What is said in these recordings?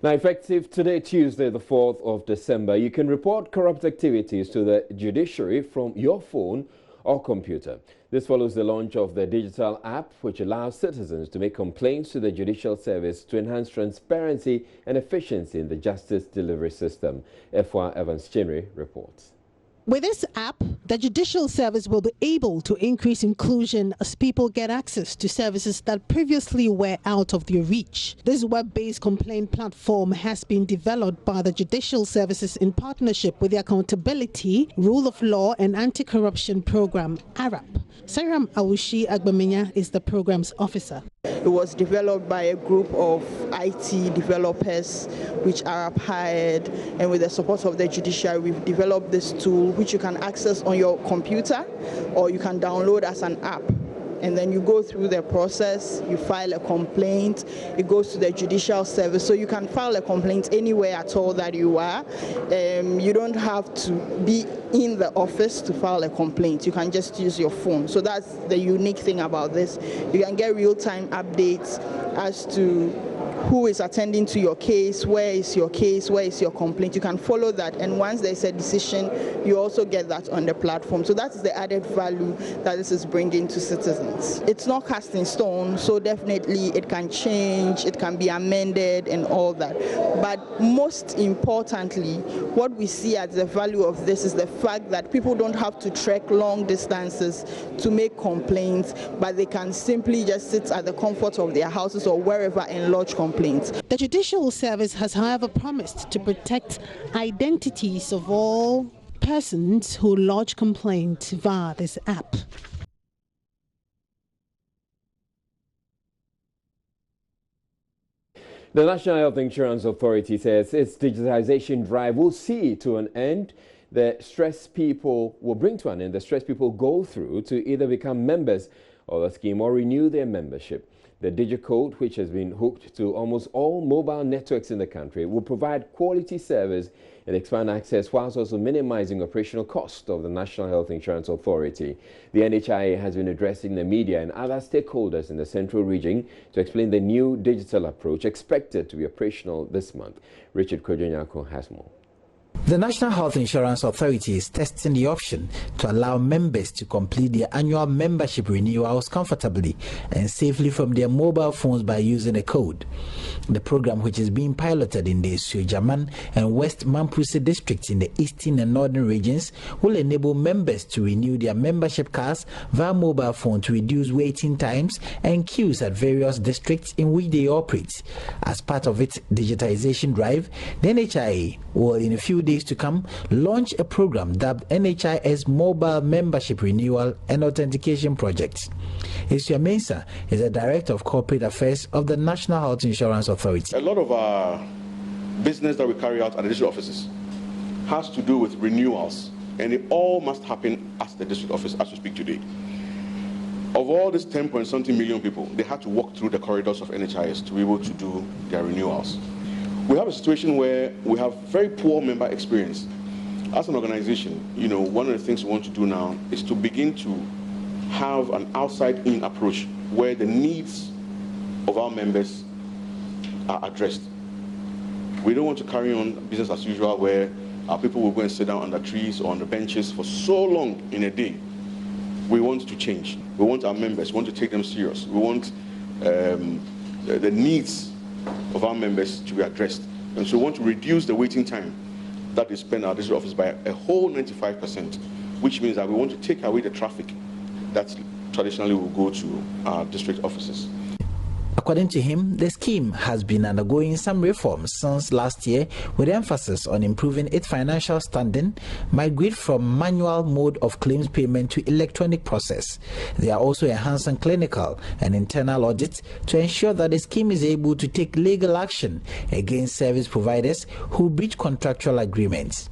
Now, effective today, Tuesday, the 4th of December, you can report corrupt activities to the judiciary from your phone or computer. This follows the launch of the digital app, which allows citizens to make complaints to the judicial service to enhance transparency and efficiency in the justice delivery system. Efwa Evans-Chinri reports. With this app, the judicial service will be able to increase inclusion as people get access to services that previously were out of their reach. This web-based complaint platform has been developed by the judicial services in partnership with the Accountability, Rule of Law and Anti-Corruption Program, ARAP. Saram Awushi Agbamenya is the program's officer. It was developed by a group of IT developers which ARAP hired, and with the support of the judiciary, we've developed this tool which you can access on your computer or you can download as an app. And then you go through the process, you file a complaint, it goes to the judicial service. So you can file a complaint anywhere at all that you are. You don't have to be in the office to file a complaint. You can just use your phone. So that's the unique thing about this. You can get real-time updates as to who is attending to your case, where is your complaint. You can follow that, and once there's a decision, you also get that on the platform. So that is the added value that this is bringing to citizens. It's not cast in stone, so definitely it can change, it can be amended and all that. But most importantly, what we see as the value of this is the fact that people don't have to trek long distances to make complaints, but they can simply just sit at the comfort of their houses or wherever and lodge complaints. The Judicial Service has, however, promised to protect identities of all persons who lodge complaints via this app. The National Health Insurance Authority says its digitization drive will see to an end the stress people will bring to an end the stress people go through to either become members of the scheme or renew their membership. The DigiCode, which has been hooked to almost all mobile networks in the country, will provide quality service and expand access whilst also minimizing operational cost of the National Health Insurance Authority. The NHIA has been addressing the media and other stakeholders in the central region to explain the new digital approach expected to be operational this month. Richard Kojonyako has more. The National Health Insurance Authority is testing the option to allow members to complete their annual membership renewals comfortably and safely from their mobile phones by using a code. The program, which is being piloted in the Sujaman and West Mamprusi districts in the eastern and northern regions, will enable members to renew their membership cards via mobile phone to reduce waiting times and queues at various districts in which they operate. As part of its digitization drive, the NHIA will, in a few days to come, launch a program dubbed NHIS Mobile Membership Renewal and Authentication Project. Isua Mensah is the Director of Corporate Affairs of the National Health Insurance Authority. A lot of our business that we carry out at the district offices has to do with renewals, and it all must happen at the district office as we speak today. Of all these 10-point-something million people, they had to walk through the corridors of NHIS to be able to do their renewals. We have a situation where we have very poor member experience. As an organization, one of the things we want to do now is to begin to have an outside-in approach where the needs of our members are addressed. We don't want to carry on business as usual where our people will go and sit down under trees or on the benches for so long in a day. We want to change. We want our members, we want to take them serious. We want the needs of our members to be addressed. And so we want to reduce the waiting time that they spend at our district office by a whole 95%, which means that we want to take away the traffic that traditionally will go to our district offices. According to him, the scheme has been undergoing some reforms since last year, with emphasis on improving its financial standing, migrate from manual mode of claims payment to electronic process. They are also enhancing clinical and internal audits to ensure that the scheme is able to take legal action against service providers who breach contractual agreements.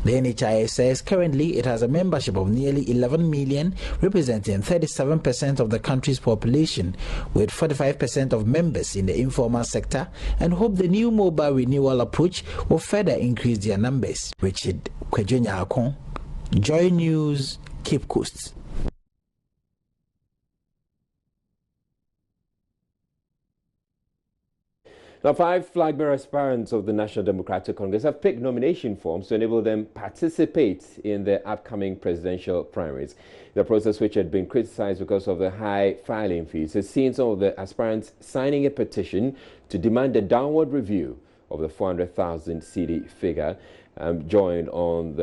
The NHIS says currently it has a membership of nearly 11 million, representing 37% of the country's population, with 45% of members in the informal sector, and hope the new mobile renewal approach will further increase their numbers. Richard Kwejonya, Joy News, Cape Coast. Now, 5 flag bearer aspirants of the National Democratic Congress have picked nomination forms to enable them participate in the upcoming presidential primaries. The process, which had been criticized because of the high filing fees, has seen some of the aspirants signing a petition to demand a downward review of the 400,000 cedi figure. Joined on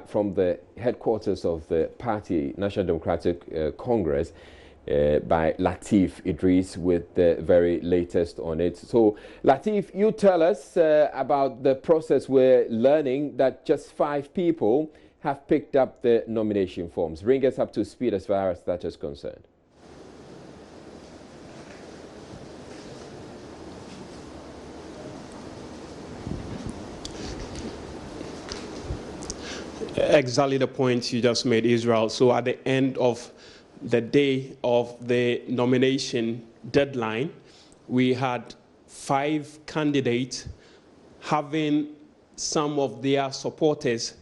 from the headquarters of the party, National Democratic Congress, by Latif Idris with the very latest on it. So, Latif, you tell us about the process. We're learning that just 5 people have picked up the nomination forms. Bring us up to speed as far as that is concerned. Exactly the point you just made, Israel. So at the end of the day of the nomination deadline, we had 5 candidates having some of their supporters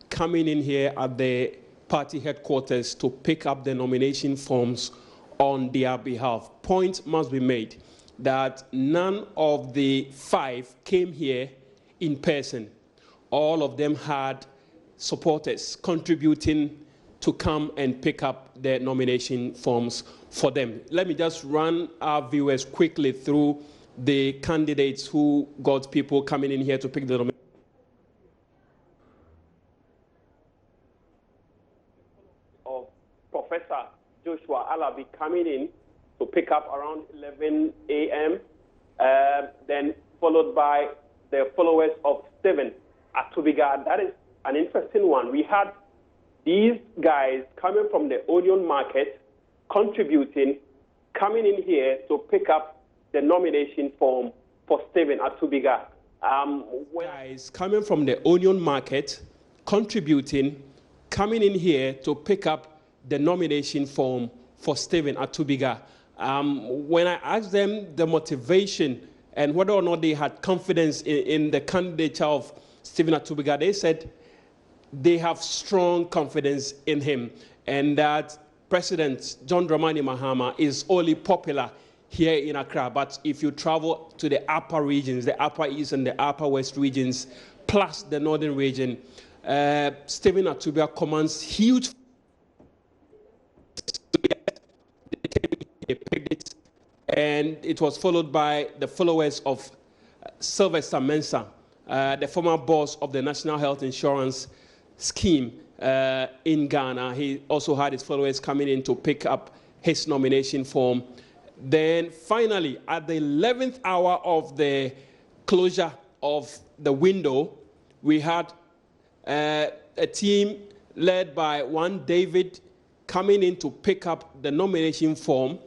coming in here at the party headquarters to pick up the nomination forms on their behalf. Point must be made that none of the 5 came here in person. All of them had supporters contributing to come and pick up the nomination forms for them. Let me just run our viewers quickly through the candidates who got people coming in here to pick the nomination. Of Professor Joshua Alabi coming in to pick up around 11 a.m., then followed by the followers of Stephen Atubiga. That is an interesting one. We had these guys coming from the onion market, contributing, coming in here to pick up the nomination form for Stephen Atubiga. Guys coming from the onion market, contributing, coming in here to pick up the nomination form for Stephen Atubiga. When I asked them the motivation and whether or not they had confidence in the candidature of Stephen Atubiga, they said they have strong confidence in him, and that President John Dramani Mahama is only popular here in Accra. But if you travel to the upper regions, the upper east and the upper west regions, plus the northern region, Stephen Atubiga commands huge. They picked it, and it was followed by the followers of Sylvester Mensah, the former boss of the National Health Insurance Scheme in Ghana. He also had his followers coming in to pick up his nomination form. Then finally, at the 11th hour of the closure of the window, we had a team led by one David coming in to pick up the nomination form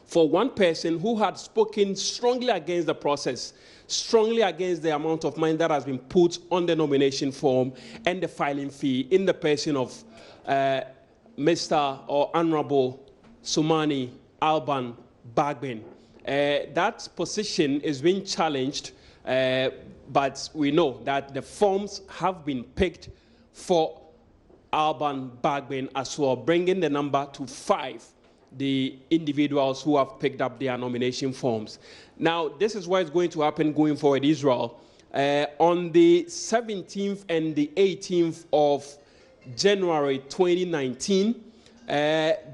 for one person who had spoken strongly against the process, strongly against the amount of money that has been put on the nomination form and the filing fee, in the person of Mr. or Honorable Sumani Alban Bagbin. That position is being challenged, but we know that the forms have been picked for Alban Bagbin as well, bringing the number to 5. The individuals who have picked up their nomination forms. Now, this is what is going to happen going forward, Israel. On the 17th and the 18th of January 2019,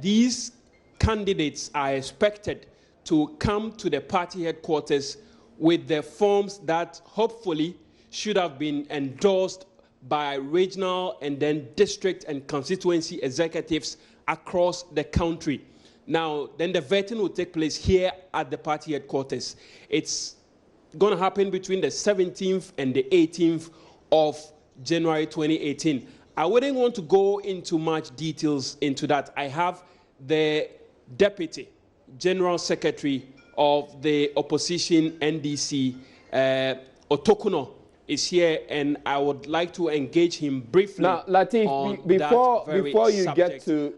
these candidates are expected to come to the party headquarters with the forms that hopefully should have been endorsed by regional and then district and constituency executives across the country. Now, then the vetting will take place here at the party headquarters. It's going to happen between the 17th and the 18th of January 2018. I wouldn't want to go into much details into that. I have the Deputy General Secretary of the opposition NDC, Otokuno, is here, and I would like to engage him briefly. Now, Latif, before you get to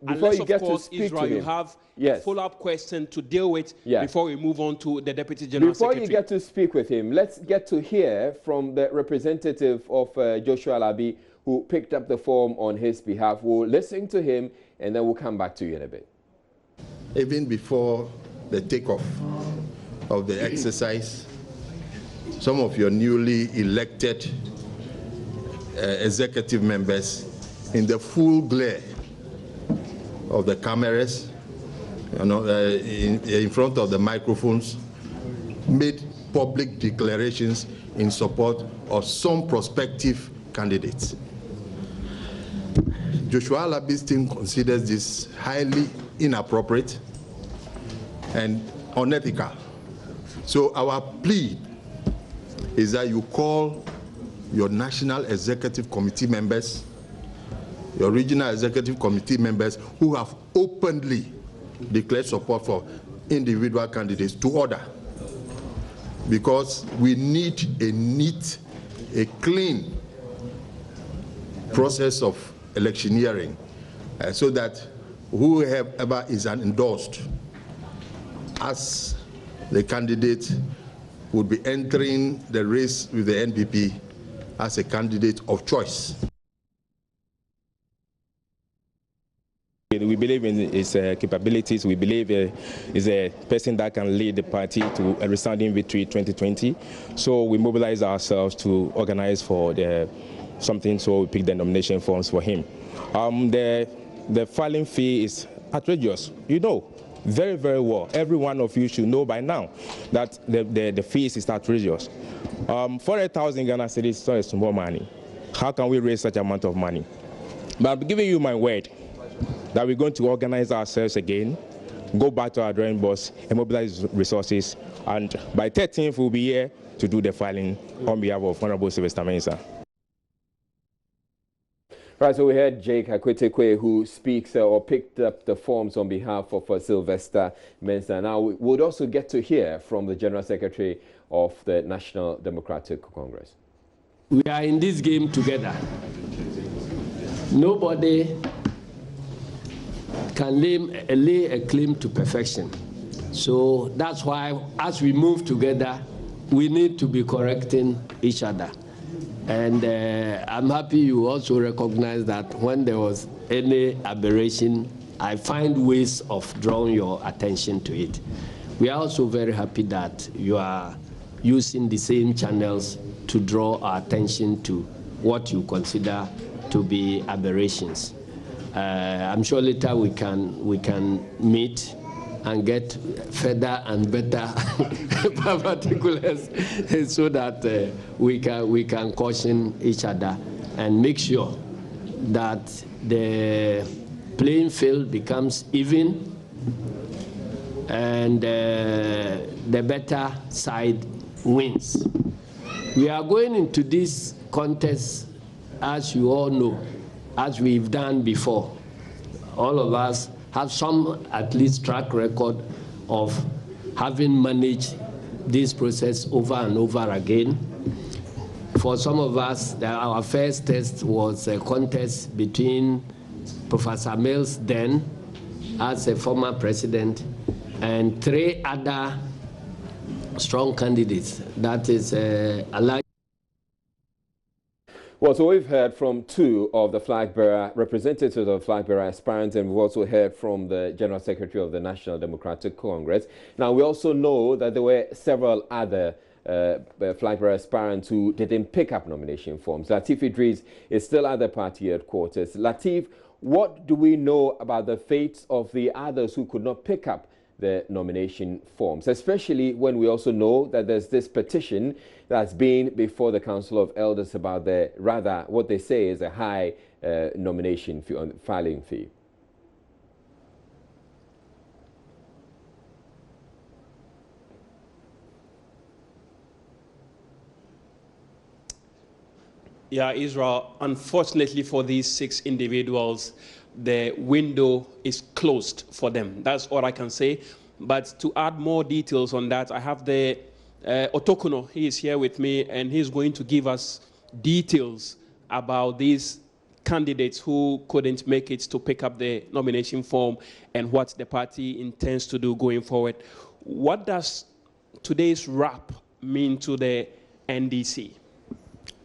speak Israel, to him, you have a follow-up question to deal with before we move on to the Deputy General Secretary. Before you get to speak with him, let's get to hear from the representative of Joshua Alabi, who picked up the form on his behalf. We'll listen to him, and then we'll come back to you in a bit. Even before the takeoff of the exercise, some of your newly elected executive members in the full glare of the cameras, in front of the microphones, made public declarations in support of some prospective candidates. Joshua Alabi's team considers this highly inappropriate and unethical. So our plea is that you call your National Executive Committee members, your Regional Executive Committee members who have openly declared support for individual candidates to order, because we need a neat, a clean process of electioneering, so that whoever is endorsed as the candidate would be entering the race with the NPP as a candidate of choice. We believe in his capabilities. We believe he's a person that can lead the party to a resounding victory 2020. So we mobilize ourselves to organize for something, so we pick the nomination forms for him. The filing fee is outrageous. You know very, very well. Every one of you should know by now that the fees is outrageous. 400,000 Ghana cedis is not a small money. How can we raise such amount of money? But I'm giving you my word that we're going to organize ourselves again, go back to our drawing boards and mobilize resources, and by 13th we'll be here to do the filing on behalf of Honorable Sylvester Mensah. Right, so we heard Jake Akwetekwe, who speaks or picked up the forms on behalf of Sylvester Mensah. Now, we would also get to hear from the General Secretary of the National Democratic Congress. We are in this game together. Nobody can lay a claim to perfection. So that's why, as we move together, we need to be correcting each other. And I'm happy you also recognize that when there was any aberration, I find ways of drawing your attention to it. We are also very happy that you are using the same channels to draw our attention to what you consider to be aberrations. I'm sure later we can meet and get further and better particulars so that we can caution each other and make sure that the playing field becomes even and the better side wins. We are going into this contest, as you all know, as we've done before. All of us have some, at least, track record of having managed this process over and over again. For some of us, our first test was a contest between Professor Mills then, as a former president, and 3 other strong candidates. That is Allied. Well, so we've heard from 2 of the flag bearer representatives of the flag bearer aspirants, and we've also heard from the General Secretary of the National Democratic Congress. Now, we also know that there were several other flag bearer aspirants who didn't pick up nomination forms. Lateef Idris is still at the party headquarters. Lateef, what do we know about the fates of the others who could not pick up the nomination forms, especially when we also know that there's this petition that's been before the Council of Elders about the, rather, what they say is a high nomination fee, filing fee? Yeah, Israel, unfortunately for these 6 individuals, the window is closed for them. That's all I can say. But to add more details on that, I have the Otokuno. He is here with me, and he's going to give us details about these candidates who couldn't make it to pick up the nomination form and what the party intends to do going forward. What does today's wrap mean to the NDC?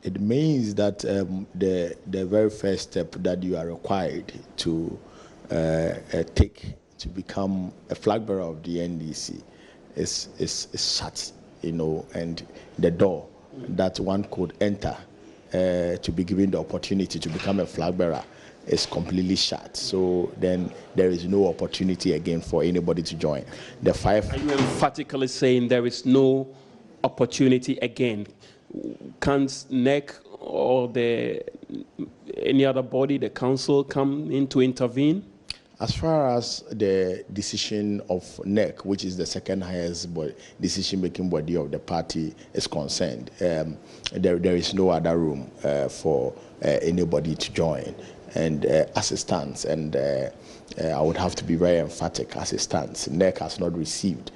It means that the very first step that you are required to take to become a flag bearer of the NDC is shut. and the door that one could enter to be given the opportunity to become a flag bearer is completely shut. So then there is no opportunity again for anybody to join. The 5. Are you emphatically saying there is no opportunity again? Can't NEC or any other body, the council, come in to intervene? As far as the decision of NEC, which is the second highest decision-making body of the party, is concerned, there is no other room for anybody to join. And as it stands, and I would have to be very emphatic, as it stands, NEC has not received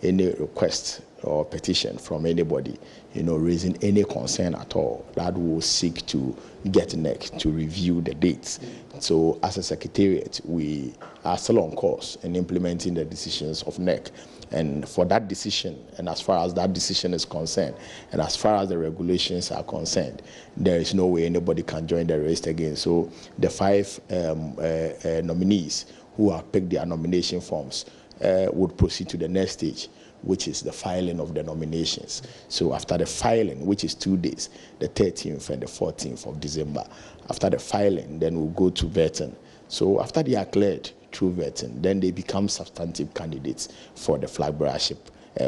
any request or petition from anybody, raising any concern at all that will seek to get NEC to review the dates. So as a secretariat, we are still on course in implementing the decisions of NEC. And for that decision, and as far as that decision is concerned, and as far as the regulations are concerned, there is no way anybody can join the race again. So the 5 nominees who have picked their nomination forms would proceed to the next stage, which is the filing of the nominations. So after the filing, which is 2 days, the 13th and the 14th of December, after the filing, then we'll go to vetting. So after they are cleared through vetting, then they become substantive candidates for the flag bearership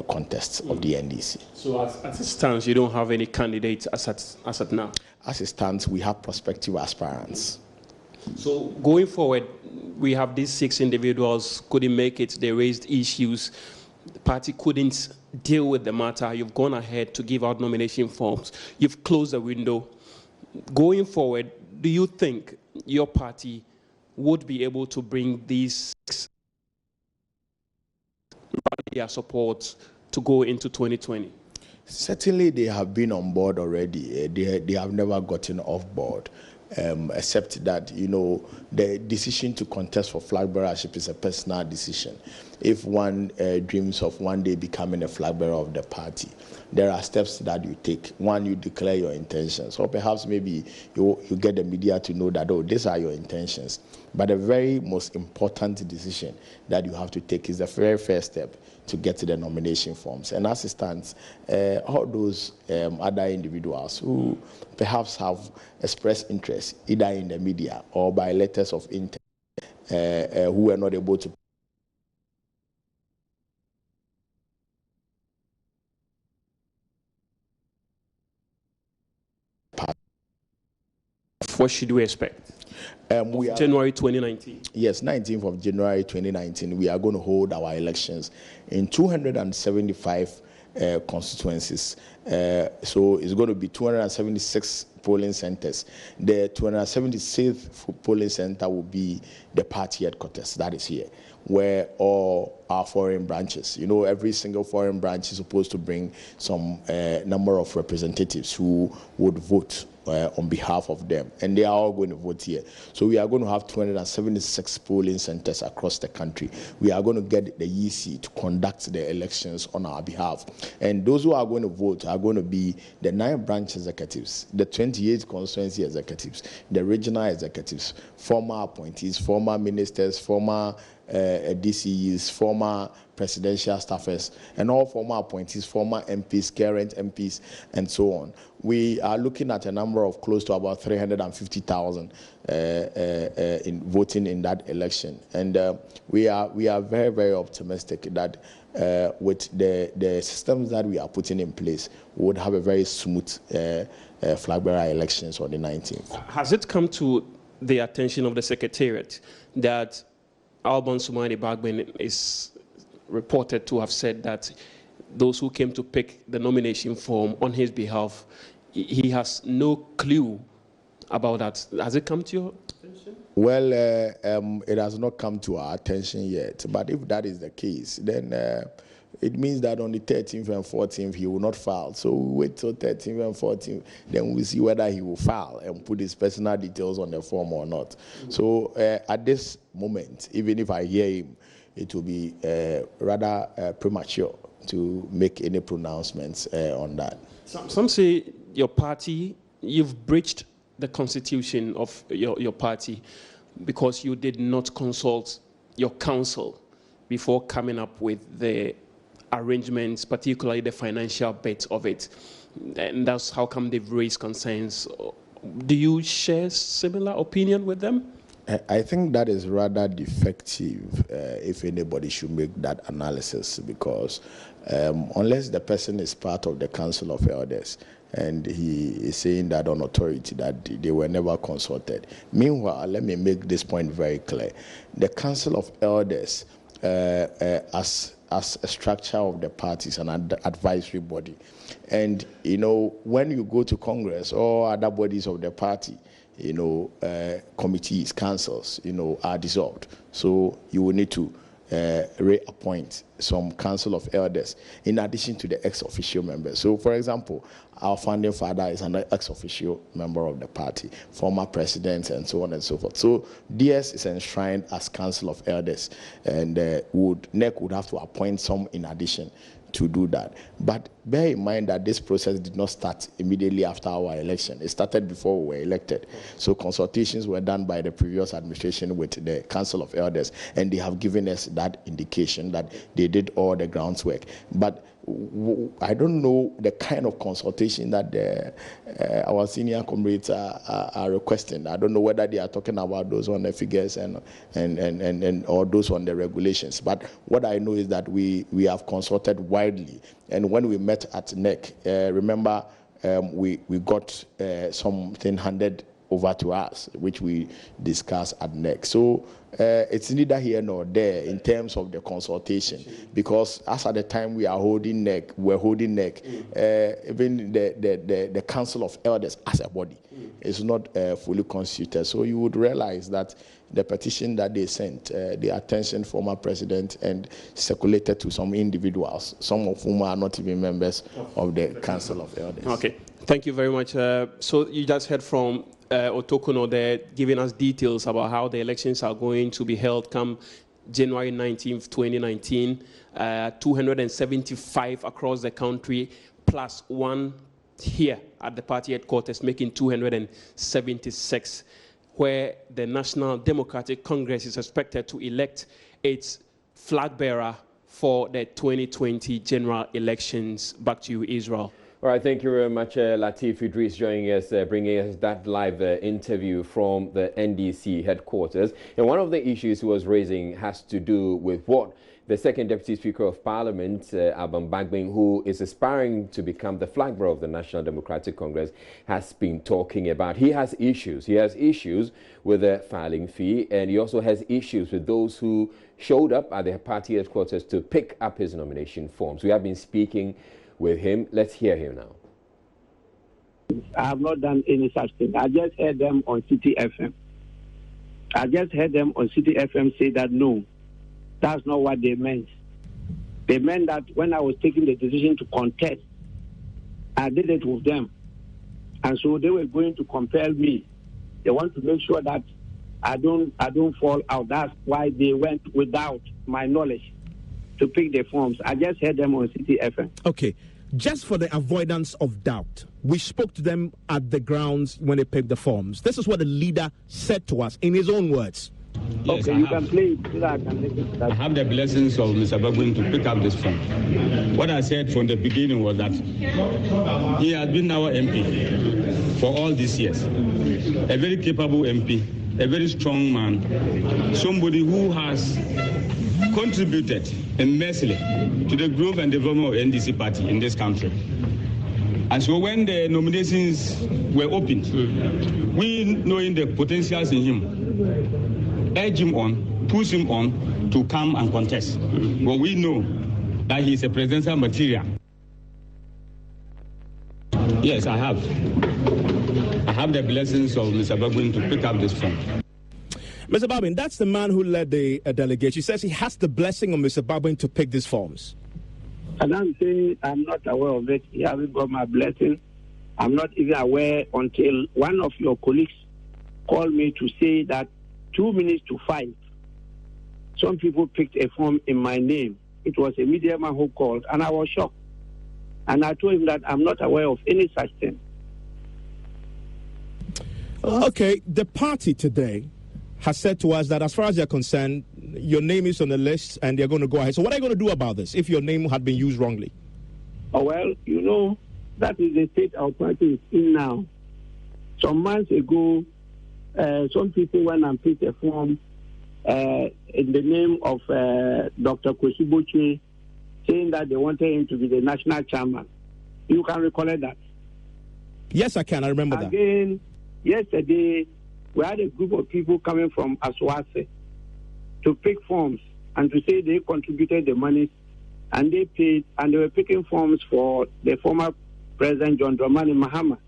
contest of the NDC. So as it stands, you don't have any candidates as at now? As it stands, we have prospective aspirants. So going forward, we have these 6 individuals, couldn't make it, they raised issues. The party couldn't deal with the matter. You've gone ahead to give out nomination forms. You've closed the window. Going forward, do you think your party would be able to bring these 6 their support to go into 2020? Certainly they have been on board already. They have never gotten off board. Except that, the decision to contest for flag bearership is a personal decision. If one dreams of one day becoming a flag bearer of the party, there are steps that you take. One, you declare your intentions, or perhaps maybe you get the media to know that, these are your intentions. But the very most important decision that you have to take is the very first step to get to the nomination forms. And as it stands, all those other individuals who perhaps have expressed interest either in the media or by letters of intent, who were not able to what should we expect? January 2019. Yes, 19th of January 2019, we are going to hold our elections in 275 constituencies. So it's going to be 276 polling centers. The 276th polling center will be the party headquarters, that is here, where all our foreign branches, every single foreign branch is supposed to bring some number of representatives who would vote on behalf of them, and they are all going to vote here. So we are going to have 276 polling centers across the country. We are going to get the EC to conduct the elections on our behalf, and those who are going to vote are going to be the 9 branch executives, the 28 constituency executives, the regional executives, former appointees, former ministers, former DCEs, former presidential staffers, and all former appointees, former MPs, current MPs, and so on. We are looking at a number of close to about 350,000 in voting in that election, and we are very, very optimistic that with the systems that we are putting in place, we would have a very smooth flag bearer elections on the 19th. Has it come to the attention of the Secretariat that Alban Sumani Bagbin is reported to have said that those who came to pick the nomination form on his behalf, he has no clue about that? Has it come to your attention? Well, it has not come to our attention yet, but if that is the case, then it means that on the 13th and 14th he will not file. So we'll wait till 13th and 14th, then we'll see whether he will file and put his personal details on the form or not. So at this moment, even if I hear him, it will be rather premature to make any pronouncements on that. Some say your party, you've breached the constitution of your party because you did not consult your council before coming up with the arrangements, particularly the financial bit of it. And that's how come they've raised concerns. Do you share similar opinion with them? I think that is rather defective if anybody should make that analysis, because unless the person is part of the Council of Elders and he is saying that on authority that they were never consulted. Meanwhile, let me make this point very clear. The Council of Elders, as a structure of the party, is an advisory body. And, you know, when you go to Congress or other bodies of the party, you know, committees, councils, you know, are dissolved. So you will need to reappoint some Council of Elders in addition to the ex-officio members. So, for example, our founding father is an ex-officio member of the party, former president, and so on and so forth. So, DS is enshrined as Council of Elders, and NEC would have to appoint some in addition to do that. But bear in mind that this process did not start immediately after our election. It started before we were elected. So consultations were done by the previous administration with the Council of Elders, and they have given us that indication that they did all the groundwork. But I don't know the kind of consultation that our senior comrades are requesting. I don't know whether they are talking about those on the figures and or those on the regulations. But what I know is that we have consulted widely, and when we met at NEC, remember we got something handed over to us, which we discussed at NEC. So it's neither here nor there in terms of the consultation, because as at the time we're holding NEC, even the Council of Elders as a body is not fully constituted. So you would realize that the petition that they sent, the attention former president, and circulated to some individuals, some of whom are not even members of the Council of Elders. Okay, thank you very much. So you just heard from Otokono there, giving us details about how the elections are going to be held come January 19th, 2019. 275 across the country, plus one here at the party headquarters, making 276, where the National Democratic Congress is expected to elect its flag bearer for the 2020 general elections. Back to you, Israel. All right, thank you very much, Latif Idris, joining us, bringing us that live interview from the NDC headquarters. And one of the issues he was raising has to do with what the second Deputy Speaker of Parliament, Alban Bagbin, who is aspiring to become the flag bearer of the National Democratic Congress, has been talking about. He has issues. He has issues with the filing fee, and he also has issues with those who showed up at the party headquarters to pick up his nomination forms. We have been speaking with him. Let's hear him now. I have not done any such thing. I just heard them on City FM. I just heard them on City FM say that no, that's not what they meant. They meant that when I was taking the decision to contest, I did it with them. And so they were going to compel me. They want to make sure that I don't fall out. That's why they went without my knowledge to pick the forms. I just heard them on City FM. Okay. Just for the avoidance of doubt, we spoke to them at the grounds when they picked the forms. This is what the leader said to us in his own words. Yes, okay, you can play it so that I can listen to that. I have the blessings of Mr. Bagbin to pick up this form. What I said from the beginning was that he has been our MP for all these years. A very capable MP, a very strong man, somebody who has contributed immensely to the growth and development of NDC party in this country. And so when the nominations were opened, we, knowing the potentials in him, urge him on, push him on to come and contest. But we know that he is a presidential material. Yes, I have. I have the blessings of Mr. Bagbin to pick up this form. Mr. Bagbin, that's the man who led the delegation. He says he has the blessing of Mr. Bagbin to pick these forms. And I'm saying I'm not aware of it. He hasn't got my blessing. I'm not even aware until one of your colleagues called me to say that 2 minutes to 5, some people picked a form in my name. It was a media man who called, and I was shocked. And I told him that I'm not aware of any such thing. Okay, the party today has said to us that as far as they're concerned, your name is on the list and they're going to go ahead. So what are you going to do about this if your name had been used wrongly? Oh, well, you know, that is the state our party is in now. Some months ago, some people went and picked a form in the name of Dr. Kwesi Boche, saying that they wanted him to be the national chairman. You can recollect that? Yes, I can. I remember that. Again, yesterday, we had a group of people coming from Aswase to pick forms and to say they contributed the money and they paid, and they were picking forms for the former President John Dramani Mahama.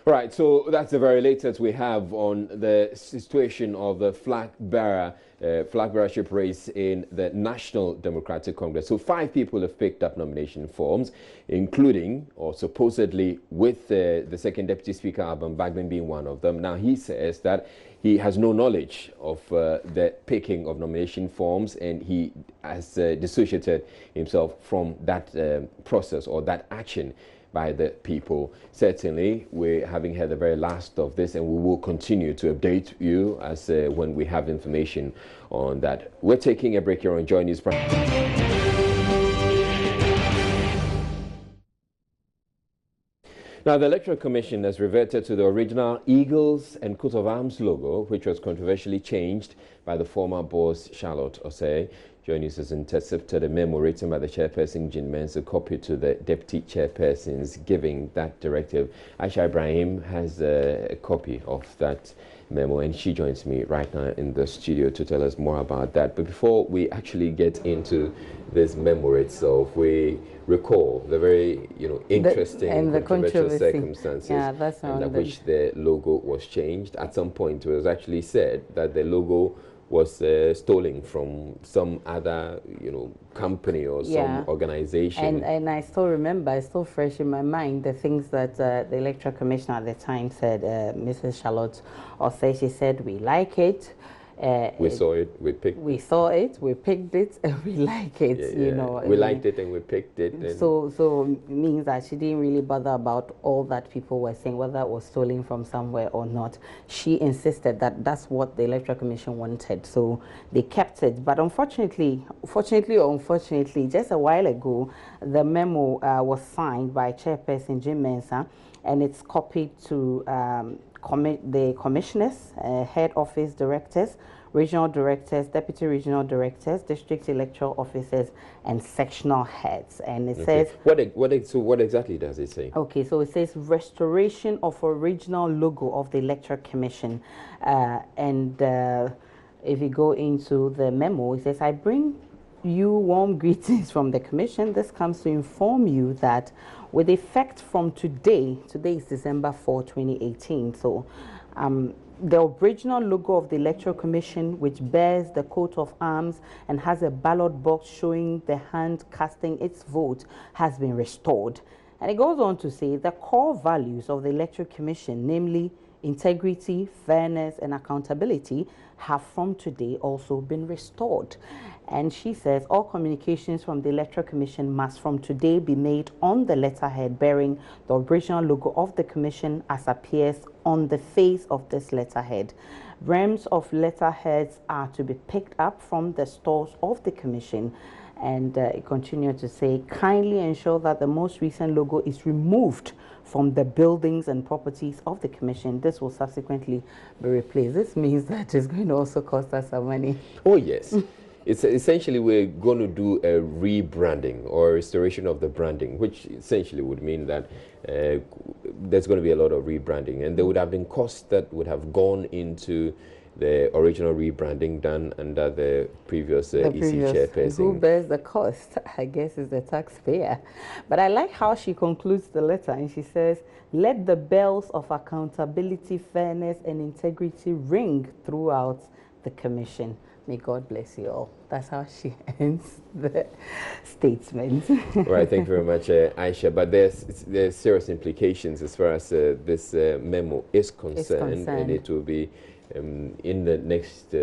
Right, so that's the very latest we have on the situation of the flag bearership race in the National Democratic Congress. So 5 people have picked up nomination forms, including, or supposedly, with the second Deputy Speaker, Alban Bagbin, being one of them. Now, he says that he has no knowledge of the picking of nomination forms, and he has dissociated himself from that process or that action by the people. Certainly, we're having heard the very last of this, and we will continue to update you as when we have information on that. We're taking a break here on Joy News. Now, the Electoral Commission has reverted to the original Eagles and coat of arms logo, which was controversially changed by the former boss, Charlotte Osei. Joy News has intercepted a memo written by the chairperson, Jean Mensah, copy to the deputy chairpersons giving that directive. Aisha Ibrahim has a copy of that memo, and she joins me right now in the studio to tell us more about that. But before we actually get into this memo itself, we recall the very, interesting and controversial circumstances under which the logo was changed. At some point, it was actually said that the logo was stolen from some other, company or some organization. And I still remember, it's still fresh in my mind, the things that the Electoral Commissioner at the time said, Mrs. Charlotte Osei, she said, we like it. We saw it, we picked it. We saw it, we picked it, and we like it, We liked it and we picked it. So it means that she didn't really bother about all that people were saying, whether it was stolen from somewhere or not. She insisted that that's what the Electoral Commission wanted, so they kept it. But fortunately or unfortunately, just a while ago, the memo was signed by Chairperson Jean Mensah, and it's copied to the commissioners, head office directors, regional directors, deputy regional directors, district electoral officers, and sectional heads. And it says... What exactly does it say? Okay, so it says restoration of original logo of the Electoral Commission. If you go into the memo, it says, I bring you warm greetings from the Commission. This comes to inform you that with effect from today is December 4, 2018. So the original logo of the Electoral Commission, which bears the coat of arms and has a ballot box showing the hand casting its vote, has been restored. And it goes on to say the core values of the Electoral Commission, namely integrity, fairness, and accountability, have from today also been restored. And she says all communications from the Electoral Commission must from today be made on the letterhead bearing the original logo of the Commission as appears on the face of this letterhead. Reams of letterheads are to be picked up from the stores of the Commission. And it continued to say, kindly ensure that the most recent logo is removed from the buildings and properties of the Commission. This will subsequently be replaced. This means that it's going to also cost us some money. Oh, yes. It's essentially we're going to do a rebranding or restoration of the branding, which essentially would mean that there's going to be a lot of rebranding, and there would have been costs that would have gone into the original rebranding done under the previous EC chairperson. Who bears the cost? I guess is the taxpayer. But I like how she concludes the letter, and she says, let the bells of accountability, fairness, and integrity ring throughout the Commission. May God bless you all. That's how she ends the statement. Right, thank you very much, Aisha. But there's serious implications as far as this memo is concerned, and it will be in the next,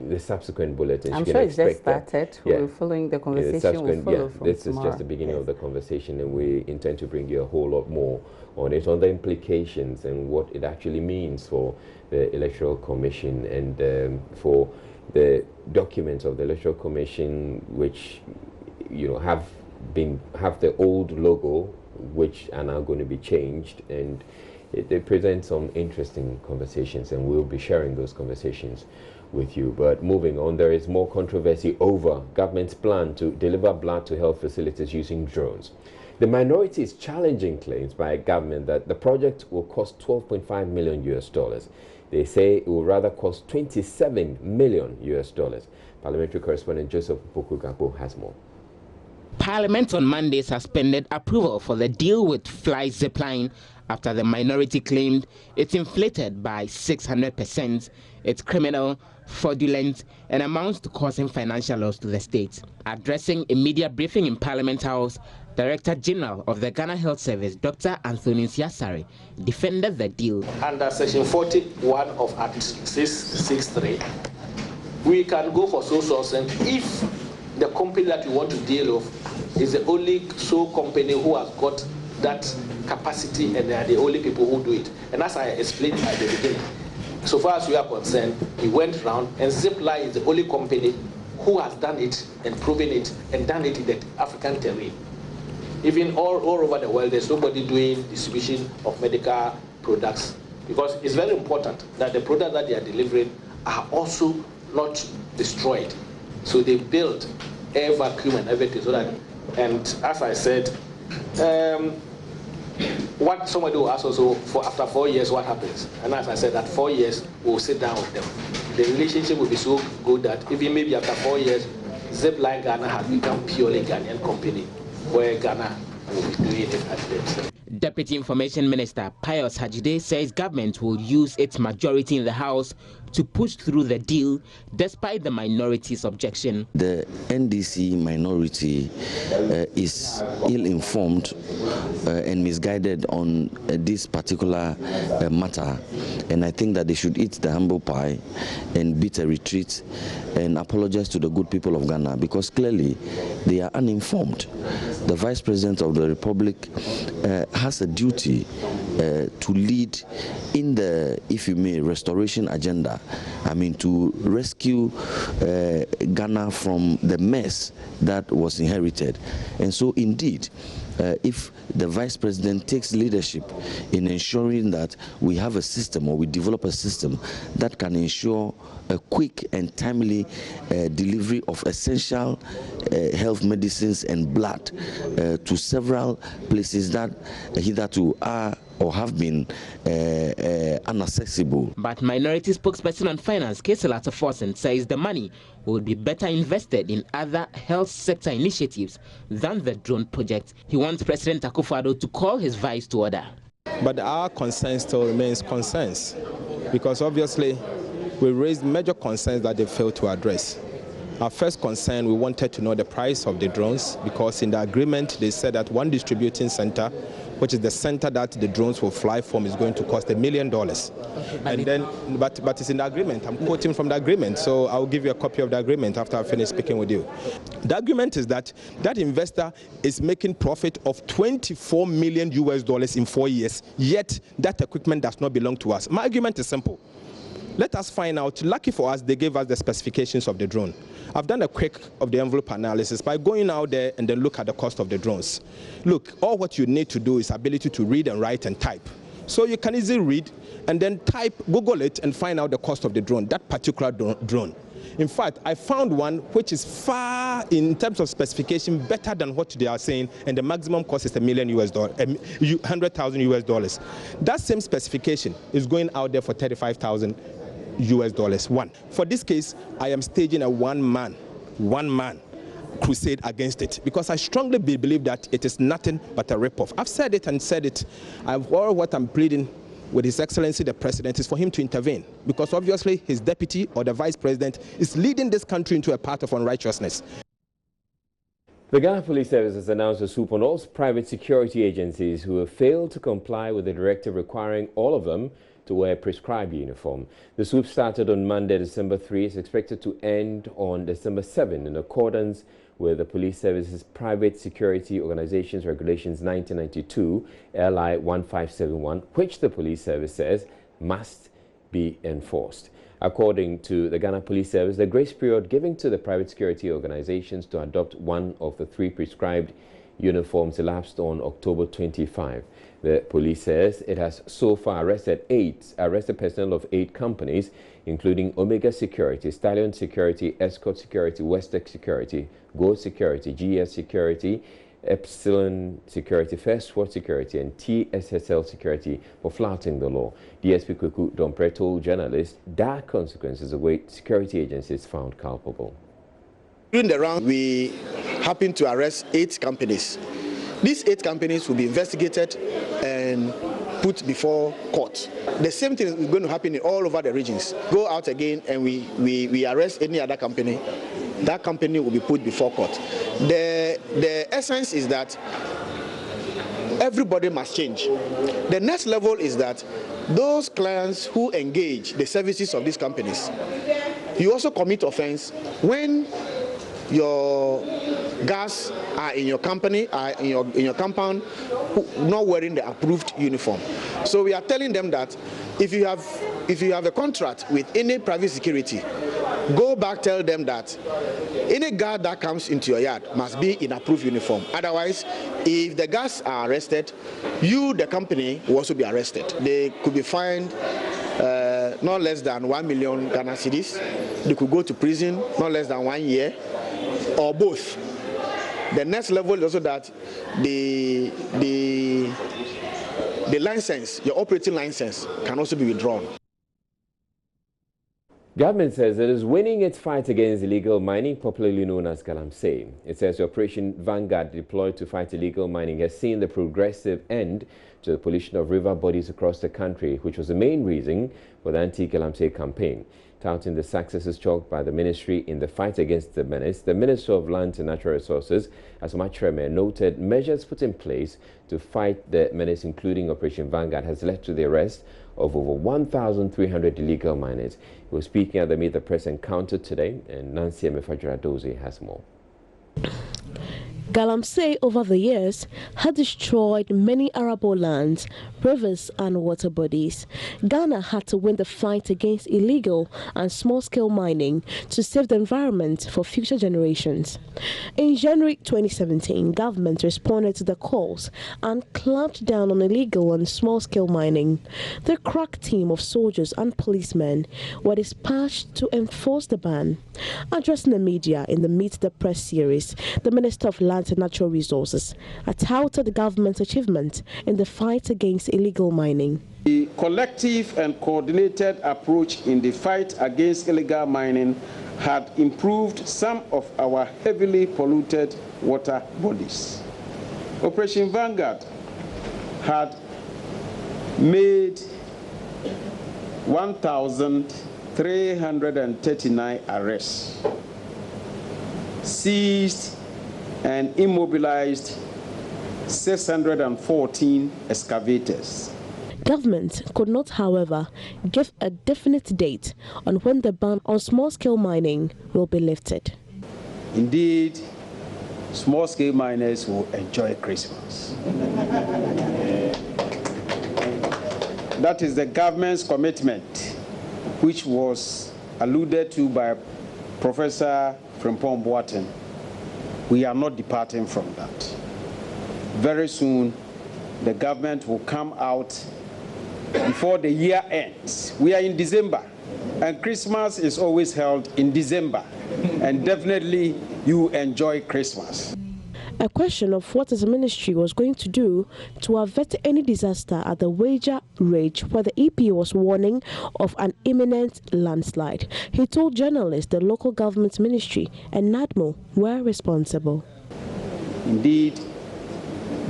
the subsequent bulletins. I'm sure it's just started. We're following the conversation. This is just the beginning of the conversation, and we intend to bring you a whole lot more on it, on the implications and what it actually means for the Electoral Commission and for the documents of the Electoral Commission, which have the old logo, which are now going to be changed, and they present some interesting conversations, and we'll be sharing those conversations with you. But moving on, there is more controversy over government's plan to deliver blood to health facilities using drones. The minority is challenging claims by government that the project will cost $12.5 million US. They say it will rather cost $27 million US. Parliamentary correspondent Joseph Opoku-Gakpo has more. Parliament on Monday suspended approval for the deal with Fly Zipline after the minority claimed it's inflated by 600%, it's criminal, fraudulent, and amounts to causing financial loss to the state. Addressing a media briefing in Parliament House, Director General of the Ghana Health Service, Dr. Anthony Siasari, defended the deal. Under Section 41 of Act 663, we can go for sole sourcing if the company that we want to deal with is the only sole company who has got that capacity, and they are the only people who do it. And as I explained at the beginning, so far as we are concerned, we went round, and Zipline is the only company who has done it and proven it and done it in the African terrain. Even all over the world, there's nobody doing distribution of medical products, because it's very important that the products that they are delivering are also not destroyed. So they build air vacuum and everything, so that, and as I said, what somebody will ask also, for after 4 years, what happens? And as I said, that 4 years, we'll sit down with them. The relationship will be so good that even maybe after 4 years, Zipline Ghana has become purely Ghanaian company, where Ghana will be doing it at themselves. Deputy Information Minister Pius Hajide says government will use its majority in the House to push through the deal despite the minority's objection. The NDC minority is ill-informed and misguided on this particular matter, and I think that they should eat the humble pie and beat a retreat and apologize to the good people of Ghana, because clearly they are uninformed. The Vice President of the Republic has a duty to lead in the, if you may, restoration agenda. I mean, to rescue Ghana from the mess that was inherited. And so indeed, if the Vice President takes leadership in ensuring that we have a system, or we develop a system that can ensure a quick and timely delivery of essential health medicines and blood to several places that hitherto are or have been inaccessible. But minority spokesperson on finance, Kesela Forsen, says the money will be better invested in other health sector initiatives than the drone project. He wants President Akufo-Addo to call his vice to order. But our concern still remains concerns, because obviously we raised major concerns that they failed to address. Our first concern, we wanted to know the price of the drones, because in the agreement they said that one distributing center, which is the center that the drones will fly from, is going to cost $1 million. And then, but it's in the agreement. I'm quoting from the agreement, so I'll give you a copy of the agreement after I finish speaking with you. The agreement is that that investor is making profit of $24 million in 4 years, yet that equipment does not belong to us. My argument is simple. Let us find out. Lucky for us, they gave us the specifications of the drone. I've done a quick of the envelope analysis by going out there and then look at the cost of the drones. Look, all what you need to do is ability to read and write and type. So you can easily read and then type, Google it, and find out the cost of the drone, that particular drone. In fact, I found one which is far, in terms of specification, better than what they are saying, and the maximum cost is $1 million, $100,000. That same specification is going out there for $35,000. One. For this case, I am staging a one-man crusade against it, because I strongly believe that it is nothing but a rip-off. I've said it and said it. All what I'm pleading with His Excellency the President is for him to intervene, because obviously his deputy or the Vice President is leading this country into a path of unrighteousness. The Ghana Police Service has announced a swoop on all private security agencies who have failed to comply with the directive requiring all of them to wear a prescribed uniform. The swoop started on Monday, December 3, is expected to end on December 7 in accordance with the Police Service's Private Security Organizations Regulations 1992, LI 1571, which the Police Service says must be enforced. According to the Ghana Police Service, the grace period given to the private security organizations to adopt one of the 3 prescribed uniforms elapsed on October 25. The police says it has so far arrested personnel of 8 companies, including Omega Security, Stallion Security, Escort Security, Westex Security, Gold Security, GS Security, Epsilon Security, First Sword Security, and TSSL Security for flouting the law. DSP Kweku Dompre told journalists dire consequences await security agencies found culpable. During the round, we happened to arrest 8 companies. These 8 companies will be investigated and put before court. The same thing is going to happen in all over the regions. Go out again and we arrest any other company. That company will be put before court. The essence is that everybody must change. The next level is that those clients who engage the services of these companies, you also commit offense when your guards are in your company, are in your compound, not wearing the approved uniform. So we are telling them that if you have a contract with any private security, go back, tell them that any guard that comes into your yard must be in approved uniform. Otherwise, if the guards are arrested, you, the company, will also be arrested. They could be fined not less than 1 million Ghana cedis. They could go to prison not less than 1 year, or both. The next level is also that the license, your operating license, can also be withdrawn. Government says it is winning its fight against illegal mining, popularly known as Galamsey. It says the Operation Vanguard, deployed to fight illegal mining, has seen the progressive end to the pollution of river bodies across the country, which was the main reason for the anti-Galamsey campaign. Touting the successes chalked by the ministry in the fight against the menace, the Minister of Lands and Natural Resources, Asoma Kyerema, noted measures put in place to fight the menace, including Operation Vanguard, has led to the arrest of over 1,300 illegal miners. He was speaking at the Meet the Press encounter today, and Nancy Emefajura-Dozie has more. Galamsey over the years had destroyed many arable lands, rivers and water bodies. Ghana had to win the fight against illegal and small-scale mining to save the environment for future generations. In January 2017, government responded to the calls and clamped down on illegal and small-scale mining. The crack team of soldiers and policemen were dispatched to enforce the ban. Addressing the media in the Meet the Press series, the Minister of Lands and Natural Resources touted the government's achievement in the fight against illegal mining. The collective and coordinated approach in the fight against illegal mining had improved some of our heavily polluted water bodies. Operation Vanguard had made 1,339 arrests, seized and immobilized 614 excavators. Government could not, however, give a definite date on when the ban on small-scale mining will be lifted. Indeed, small-scale miners will enjoy Christmas. That is the government's commitment, which was alluded to by Professor Frimpong Boateng. We are not departing from that. Very soon, the government will come out before the year ends. We are in December, and Christmas is always held in December. And definitely, you enjoy Christmas. A question of what his ministry was going to do to avert any disaster at the Wager Ridge, where the EP was warning of an imminent landslide. He told journalists the local government ministry and NADMO were responsible. Indeed,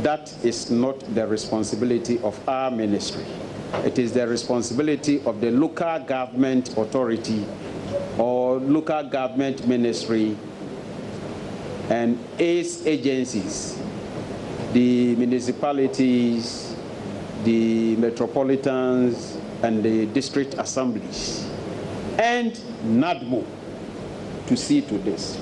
that is not the responsibility of our ministry. It is the responsibility of the local government authority or local government ministry and its agencies, the municipalities, the metropolitans, and the district assemblies and NADMO to see to this.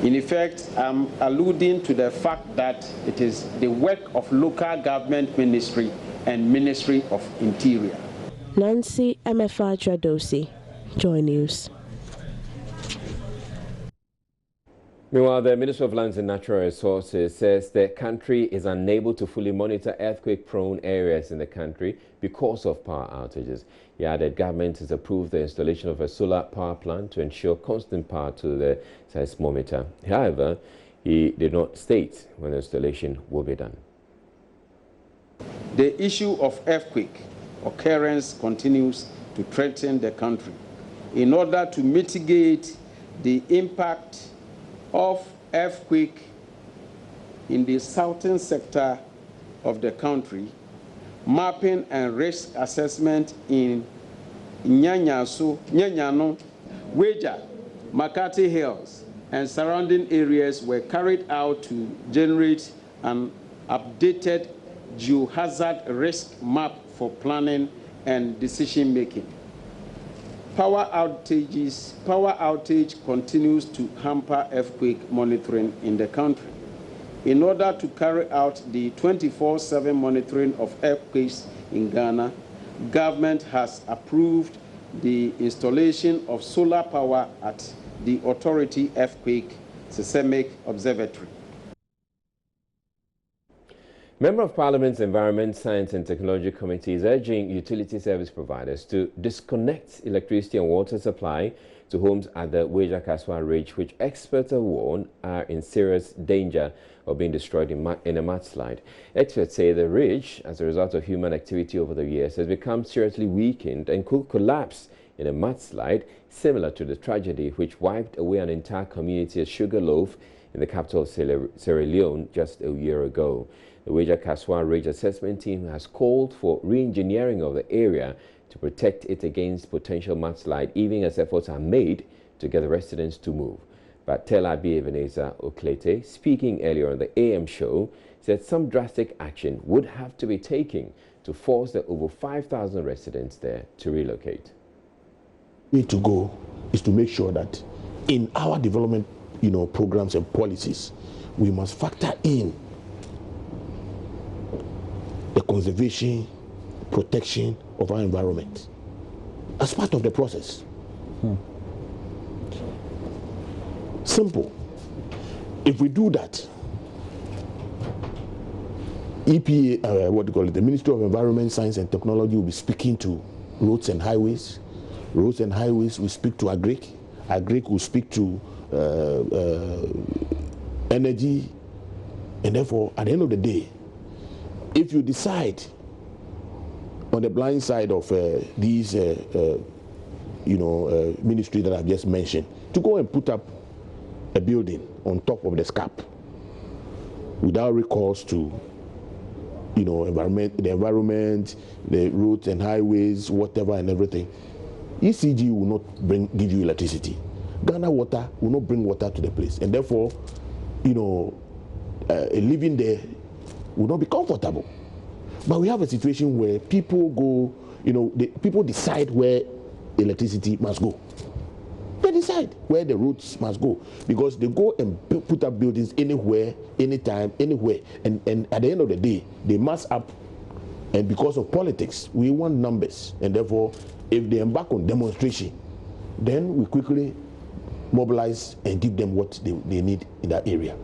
In effect, I'm alluding to the fact that it is the work of local government ministry and Ministry of Interior. Nancy MFR Tradosi, Joy News. Meanwhile, the Ministry of Lands and Natural Resources says the country is unable to fully monitor earthquake-prone areas in the country because of power outages. He added government has approved the installation of a solar power plant to ensure constant power to the seismometer. However, he did not state when the installation will be done. The issue of earthquake occurrence continues to threaten the country. In order to mitigate the impact of earthquake in the southern sector of the country, mapping and risk assessment in Nyanyano, Weja, Makati Hills, and surrounding areas were carried out to generate an updated geohazard risk map for planning and decision making. Power outage continues to hamper earthquake monitoring in the country. In order to carry out the 24/7 monitoring of earthquakes in Ghana, government has approved the installation of solar power at the Authority Earthquake Seismic Observatory. Member of Parliament's Environment, Science and Technology Committee is urging utility service providers to disconnect electricity and water supply to homes at the Weja Kaswa Ridge, which experts have warned are in serious danger of being destroyed in a mudslide. Experts say the ridge, as a result of human activity over the years, has become seriously weakened and could collapse in a mudslide similar to the tragedy which wiped away an entire community at Sugarloaf in the capital of Sierra Leone just a year ago. The Weja Kaswa Ridge Assessment Team has called for re-engineering of the area to protect it against potential mudslide, even as efforts are made to get the residents to move. But Telabi Ebenezer Oklete, speaking earlier on the AM show, said some drastic action would have to be taken to force the over 5,000 residents there to relocate. The way to go is to make sure that in our development, programs and policies, we must factor in the conservation, protection of our environment as part of the process. Simple. If we do that, EPA, the Ministry of Environment, Science and Technology will be speaking to roads and highways. Roads and highways will speak to Agric. Agric will speak to energy. And therefore, at the end of the day, if you decide on the blind side of these, ministries that I've just mentioned, to go and put up a building on top of the SCAP without recourse to, the environment, the roads and highways, whatever and everything, ECG will not give you electricity. Ghana Water will not bring water to the place, and therefore, living there will not be comfortable. But we have a situation where people go, people decide where electricity must go. They decide where the roads must go because they go and put up buildings anywhere, anytime, anywhere. And at the end of the day, they mass up. And because of politics, we want numbers. And therefore, if they embark on demonstration, then we quickly mobilize and give them what they need in that area.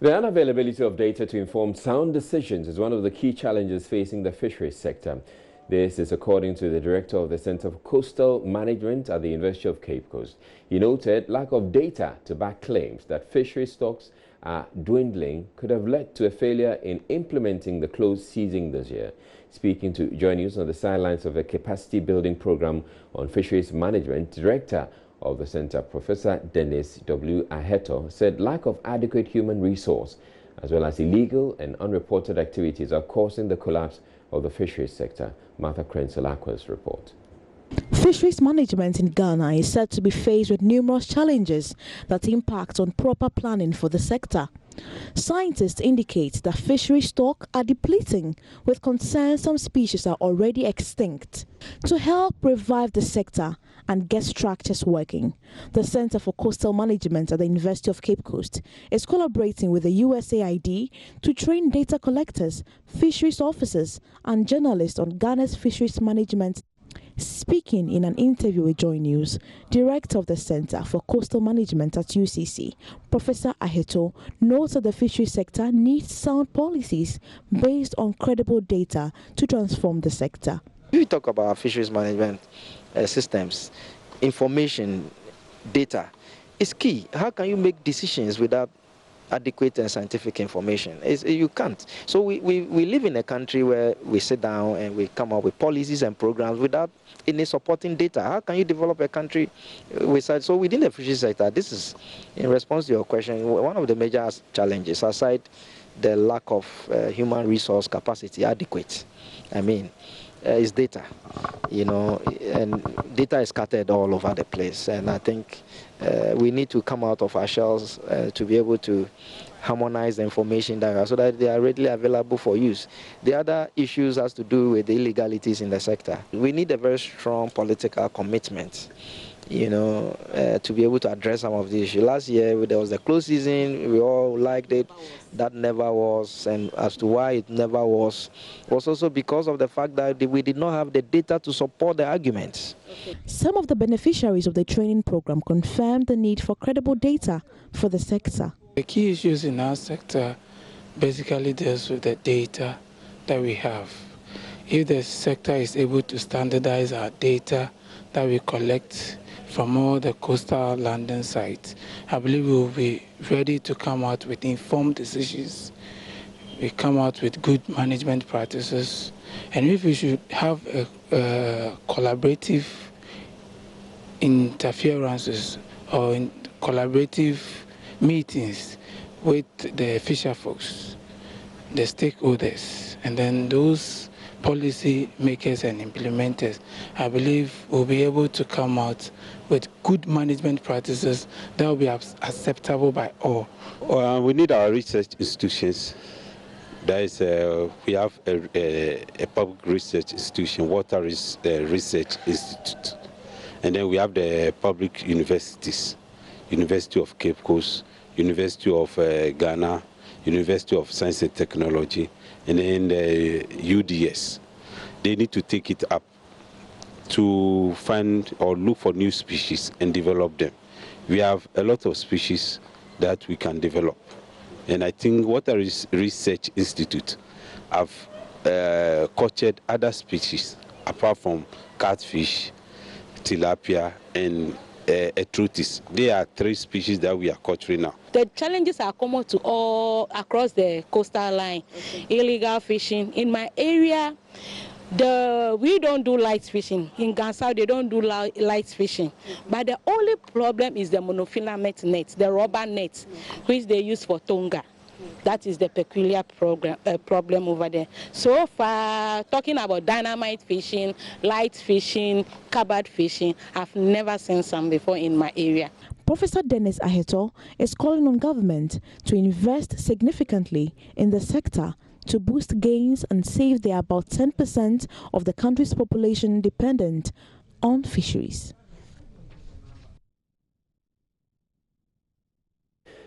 The unavailability of data to inform sound decisions is one of the key challenges facing the fisheries sector. This is according to the director of the Center for Coastal Management at the University of Cape Coast. He noted lack of data to back claims that fishery stocks are dwindling could have led to a failure in implementing the closed season this year. Speaking to Joy News on the sidelines of a capacity building program on fisheries management, Director of the Center, Professor Dennis W. Aheto, said lack of adequate human resource as well as illegal and unreported activities are causing the collapse of the fisheries sector. Martha Krenzel-Akwa's report. Fisheries management in Ghana is said to be faced with numerous challenges that impact on proper planning for the sector. Scientists indicate that fishery stock are depleting, with concerns some species are already extinct. To help revive the sector and get structures working, the Center for Coastal Management at the University of Cape Coast is collaborating with the USAID to train data collectors, fisheries officers, and journalists on Ghana's fisheries management. Speaking in an interview with Joy News, Director of the Center for Coastal Management at UCC, Professor Aheto, notes that the fishery sector needs sound policies based on credible data to transform the sector. If we talk about fisheries management systems, information, data is key. How can you make decisions without adequate and scientific information? You can't. So we live in a country where we sit down and we come up with policies and programs without any supporting data. How can you develop a country with such? So within the fisheries sector, this is, in response to your question, one of the major challenges, aside the lack of human resource capacity adequate, is data, and data is scattered all over the place. And I think we need to come out of our shells to be able to harmonize the information that so that they are readily available for use. The other issues has to do with the illegalities in the sector. We need a very strong political commitment, to be able to address some of the issues. Last year, there was the close season, we all liked it. That never was, and as to why it never was also because of the fact that we did not have the data to support the arguments. Some of the beneficiaries of the training program confirmed the need for credible data for the sector. The key issues in our sector basically deals with the data that we have. If the sector is able to standardize our data that we collect from all the coastal landing sites, I believe we will be ready to come out with informed decisions. We come out with good management practices, and if we should have a collaborative interferences or collaborative meetings with the fisher folks, the stakeholders, and then those policy makers and implementers, I believe we'll be able to come out with good management practices that will be acceptable by all. We need our research institutions. That is, we have a public research institution, Water Research Institute, and then we have the public universities, University of Cape Coast, University of Ghana, University of Science and Technology, and then the UDS. They need to take it up to find or look for new species and develop them. We have a lot of species that we can develop. And I think Water Research Institute have cultured other species apart from catfish, tilapia, and Etrutis. There are 3 species that we are culturing now. The challenges are common to all across the coastal line. Illegal fishing. In my area, we don't do light fishing. In Gansau, they don't do light fishing. But the only problem is the monofilament net, the rubber net, which they use for tonga. That is the peculiar problem over there. So far, talking about dynamite fishing, light fishing, carbide fishing, I've never seen some before in my area. Professor Dennis Aheto is calling on government to invest significantly in the sector to boost gains and save the about 10% of the country's population dependent on fisheries.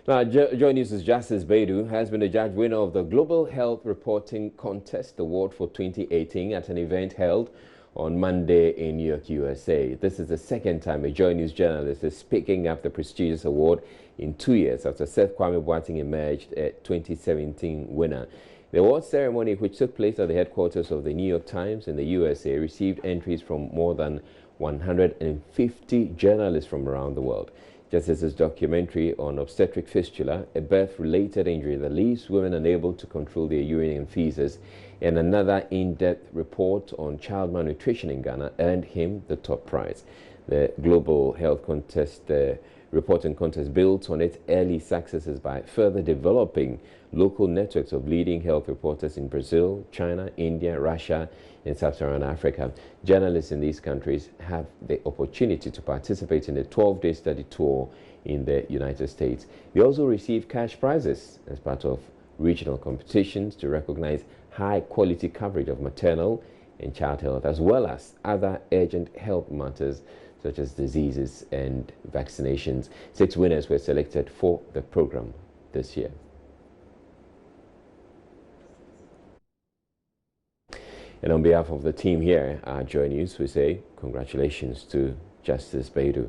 Now, Joy News' Justice Baidu has been the judge winner of the Global Health Reporting Contest Award for 2018 at an event held on Monday in New York, USA. This is the second time a Joy News journalist is picking up the prestigious award in 2 years after Seth Kwame Boateng emerged a 2017 winner. The award ceremony, which took place at the headquarters of the New York Times in the USA, received entries from more than 150 journalists from around the world. Justice's documentary on obstetric fistula, a birth-related injury that leaves women unable to control their urine and feces, and another in-depth report on child malnutrition in Ghana earned him the top prize. The Global Health Contest reporting contest builds on its early successes by further developing local networks of leading health reporters in Brazil, China, India, Russia, and Sub-Saharan Africa. Journalists in these countries have the opportunity to participate in a 12-day study tour in the United States. They also receive cash prizes as part of regional competitions to recognize high-quality coverage of maternal and child health, as well as other urgent health matters such as diseases and vaccinations. 6 winners were selected for the program this year. And on behalf of the team here at Joy News, we say congratulations to Justice Baidu.